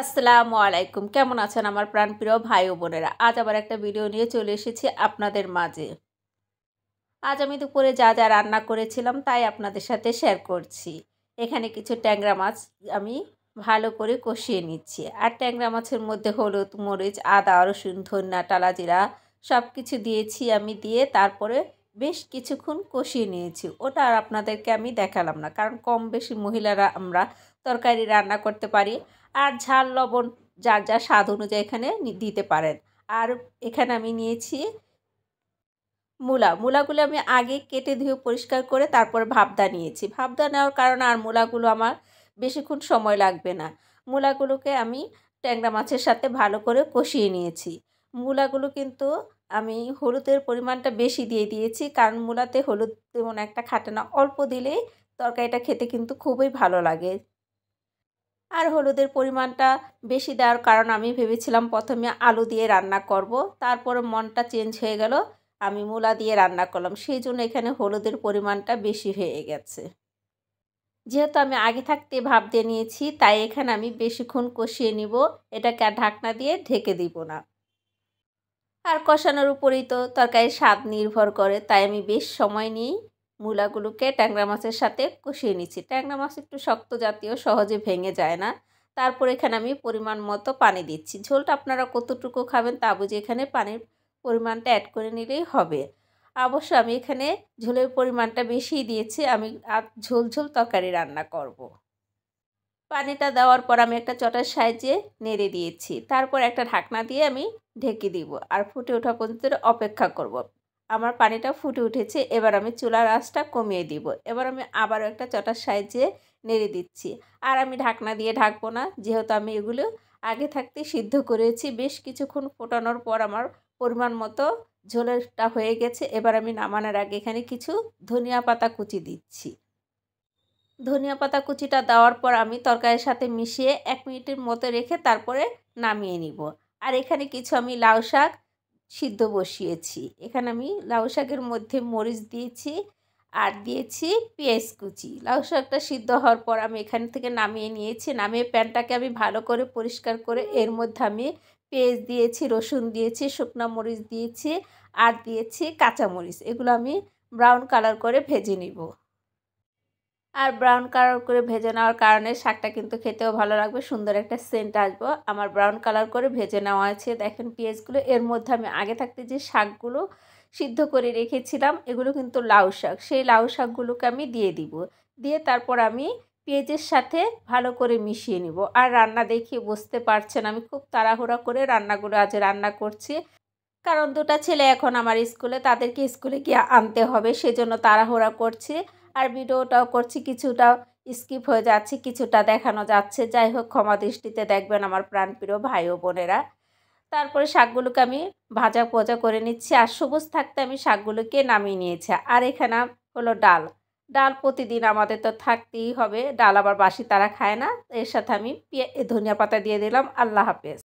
আসসালামু আলাইকুম। কেমন আছেন আমার প্রাণপ্রিয় ভাই ও বোনেরা? আজ আবার একটা ভিডিও নিয়ে চলে এসেছি আপনাদের মাঝে। আজ আমি দুপুরে যা যা রান্না করেছিলাম তাই আপনাদের সাথে শেয়ার করছি। এখানে কিছু ট্যাংরা মাছ আমি ভালো করে কষিয়ে নিচ্ছি। আর ট্যাংরা মাছের মধ্যে হলুদ, মরিচ, আদা, রসুন, ধনিয়া, টালা জিরা সব কিছু দিয়েছি আমি, দিয়ে তারপরে বেশ কিছুক্ষণ কষিয়ে নিয়েছি। ওটা আর আপনাদেরকে আমি দেখালাম না, কারণ কম বেশি মহিলারা আমরা তরকারি রান্না করতে পারি। আর ঝাল লবণ যার যা স্বাদ অনুযায়ী এখানে দিতে পারেন। আর এখানে আমি নিয়েছি মূলাগুলো আমি আগে কেটে ধুয়ে পরিষ্কার করে তারপরে ভাপদা নিয়েছি। ভাপদা নেওয়ার কারণে আর মূলাগুলো আমার বেশিক্ষণ সময় লাগবে না। মূলাগুলোকে আমি ট্যাংরা মাছের সাথে ভালো করে কষিয়ে নিয়েছি। মূলাগুলো কিন্তু আমি হলুদের পরিমাণটা বেশি দিয়ে দিয়েছি, কারণ মূলাতে হলুদ তেমন একটা খাটে না, অল্প দিলেই তরকারিটা খেতে কিন্তু খুবই ভালো লাগে। আর হলুদের পরিমাণটা বেশি দেওয়ার কারণ আমি ভেবেছিলাম প্রথমে আলু দিয়ে রান্না করব, তারপরে মনটা চেঞ্জ হয়ে গেল, আমি মূলা দিয়ে রান্না করলাম, সেই জন্য এখানে হলুদের পরিমাণটা বেশি হয়ে গেছে। যেহেতু আমি আগে থাকতে ভাপ দিয়ে নিয়েছি, তাই এখানে আমি বেশিক্ষণ কষিয়ে নিব, এটাকে আর ঢাকনা দিয়ে ঢেকে দিব না। আর কষানোর উপরেই তো তরকারির স্বাদ নির্ভর করে, তাই আমি বেশ সময় নিয়েই মূলাগুলোকে ট্যাংরা মাছের সাথে কষিয়ে নিচ্ছি। ট্যাংরা মাছ একটু শক্ত জাতীয়, সহজে ভেঙে যায় না। তারপর এখানে আমি পরিমাণ মতো পানি দিচ্ছি। ঝোলটা আপনারা কতটুকু খাবেন তা বুঝে এখানে পানির পরিমাণটা অ্যাড করে নিলেই হবে। অবশ্য আমি এখানে ঝোলের পরিমাণটা বেশিই দিয়েছি, আমি আর ঝোল ঝোল তরকারি রান্না করব। পানিটা দেওয়ার পর আমি একটা চটার সাহায্যে নেড়ে দিয়েছি। তারপর একটা ঢাকনা দিয়ে আমি ঢেকে দিব আর ফুটে ওঠা পর্যন্ত অপেক্ষা করব। আমার পানিটা ফুটে উঠেছে, এবার আমি চুলার আঁচটা কমিয়ে দিব। এবার আমি আবারও একটা চটার সাহায্যে নেড়ে দিচ্ছি। আর আমি ঢাকনা দিয়ে ঢাকবো না, যেহেতু আমি এগুলো আগে থাকতে সিদ্ধ করেছি। বেশ কিছুক্ষণ ফোটানোর পর আমার পরিমাণ মতো ঝোলেরটা হয়ে গেছে। এবার আমি নামানোর আগে এখানে কিছু ধনিয়া পাতা কুচি দিচ্ছি। ধনিয়া পাতা কুচিটা দেওয়ার পর আমি তরকারির সাথে মিশিয়ে 1 মিনিটের মতো রেখে তারপরে নামিয়ে নিব। আর এখানে কিছু আমি লাউ শাক সিদ্ধ বসিয়েছি। এখানে আমি লাউ শাকের মধ্যে মরিচ দিয়েছি আর দিয়েছি পেঁয়াজ কুচি। লাউ শাকটা সিদ্ধ হওয়ার পর আমি এখান থেকে নামিয়ে নিয়েছি। নামিয়ে প্যানটাকে আমি ভালো করে পরিষ্কার করে এর মধ্যে আমি পেঁয়াজ দিয়েছি, রসুন দিয়েছি, শুকনো মরিচ দিয়েছি আর দিয়েছি কাঁচামরিচ। এগুলো আমি ব্রাউন কালার করে ভেজে নিব। আর ব্রাউন কালার করে ভেজে নেওয়ার কারণে শাকটা কিন্তু খেতেও ভালো লাগবে, সুন্দর একটা সেন্ট আসবে। আমার ব্রাউন কালার করে ভেজে নেওয়া আছে। দেখেন পেঁয়াজগুলো, এর মধ্যে আমি আগে থাকতে যে শাকগুলো সিদ্ধ করে রেখেছিলাম, এগুলো কিন্তু লাউ শাক, সেই লাউ শাকগুলোকে আমি দিয়ে দিব। দিয়ে তারপর আমি পেঁয়াজের সাথে ভালো করে মিশিয়ে নিব। আর রান্না দেখিয়ে বুঝতে পারছেন আমি খুব তাড়াহুড়া করে রান্নাগুলো আজ রান্না করছি, কারণ দুটো ছেলে এখন আমার স্কুলে, তাদেরকে স্কুলে গিয়ে আনতে হবে, সেজন্য তাড়াহুড়া করছি। আর ভিডিওটাও করছি, কিছুটা স্কিপ হয়ে যাচ্ছে, কিছুটা দেখানো যাচ্ছে। যাই হোক, ক্ষমা দৃষ্টিতে দেখবেন আমার প্রাণপ্রিয় ভাই ও বোনেরা। তারপরে শাকগুলোকে আমি ভাজা পোজা করে নিচ্ছি। আর সবুজ থাকতে আমি শাকগুলোকে নামিয়ে নিয়েছি। আর এখানে হলো ডাল। ডাল প্রতিদিন আমাদের তো থাকতেই হবে, ডাল আবার বাসি তারা খায় না। এর সাথে আমি ধনিয়া পাতা দিয়ে দিলাম। আল্লাহ হাফেজ।